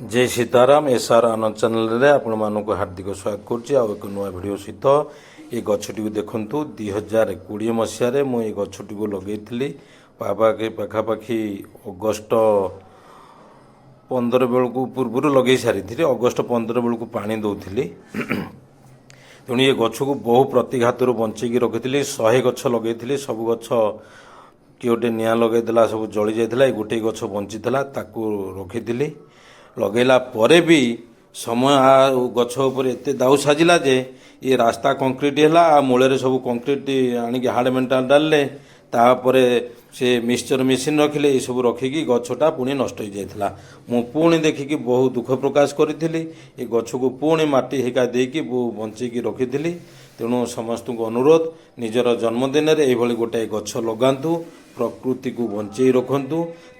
जय सीताराम एसआर आनंद चैनल रे आपण मानक हार्दिक स्वागत करुच्ची एक नुआ भिड सहित ये गछटी को देखु 2020 मसीह मुझे गछटी को लगे पाखापाखि अगस्ट 15 बेलू पूर्व लगे सारी अगस्ट 15 बेलू पानी दौली तेणु ये गछ को बहु प्रतिघात बंचेकी रखी 100 गछ लगे सब गछ किए गोटे निआ लगेदेला सब जली जाता गोटे गछ बंचीला रखी लगेला परे भी समय गछ उपर एत दाऊ साजिला जे ये रास्ता कंक्रीट है मूल सब कंक्रीट आणिक हार्ड मेटाल डाले तापरे से मिक्सचर मेसीन रखिले ये सब रखिकी गछटा पुणी नष्ट हो जाता मु पुणी देखिकी बहुत दुख प्रकाश करी ये गछ को पुणी माटी हिका देकी बंचेकी रखी तेणु समस्त को अनुरोध निजर जन्मदिन में गोटे गछ लगातु प्रकृति को बंचे रखु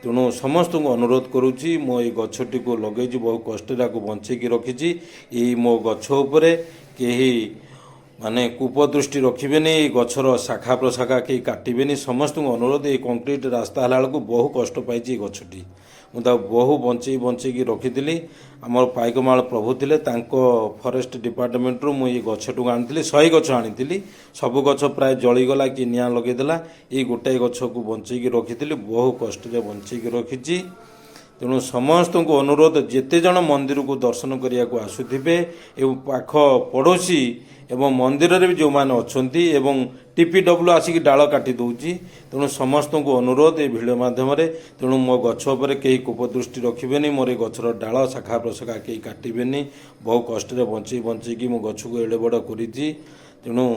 तेणु समस्त को अनुरोध करुच्ची मो ये गछटी को लगे बहु कष्ट बंचेकी रखी मो गछ उपरे कहीं माने कूपदृष्टि रखिबेनी गछर शाखा प्रशाखा कहीं काटबेनी समस्त को अनुरोध ये कंक्रीट रास्ता है बेलू बहु कष्ट पाई गछटी मुझे बहु बंचेकी रखी आमर पाइकमाल प्रभु थे फरेस्ट डिपार्टमेंट रू मुझे गछटू आनी 100 गछ आनी सब गछ प्राय जलीगला कि निआं लगेदेला ये गोटाए गछ को बंचेकी रखी बहु कष्ट बंचेकी रखी तेणु समस्त को अनुरोध जेते जन मंदिर को दर्शन करने को आसुथिबे एवं पाख पड़ोशी एवं मंदिर रे भी जो माने अछंती एवं टीपीडब्ल्यू आसिक डाल काटी दउची तेणु समस्त को अनुरोध ये भिडियो माध्यम तेणु मो गछ उपर कहीं कूपदृष्टि रखिबेनी मोर गछर डाल शाखा प्रशाखा कहीं काटबेनी बहु कष्ट बंचेकी मो गछ को एड़े बड़ करी तेणु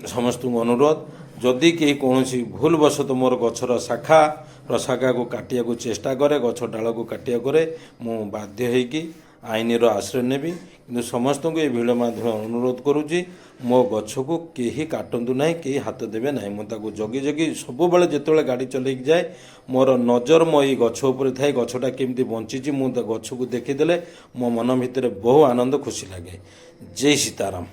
समस्त को अनुरोध जदि कहीं कौन भूलवशत मोर गछर शाखा प्रशाखा को काटिया को चेष्टा करे गछ डाल को काटिया करे मु बाध्य होइकी आईन आश्रय नेबी कि समस्त को ये भिडियो माध्यम अनुरोध करुच्ची मो गछ को कहीं काटतु ना कहीं हाथ देवे ना मुझे जगी जगी सब जिते गाड़ी चल जाए मोर नजर मो ये गछ उपर थाए गछटा केमती बंची मुझे गछ को देखीदे मो मन भितर बहु आनंद खुशी लगे। जय सीताराम।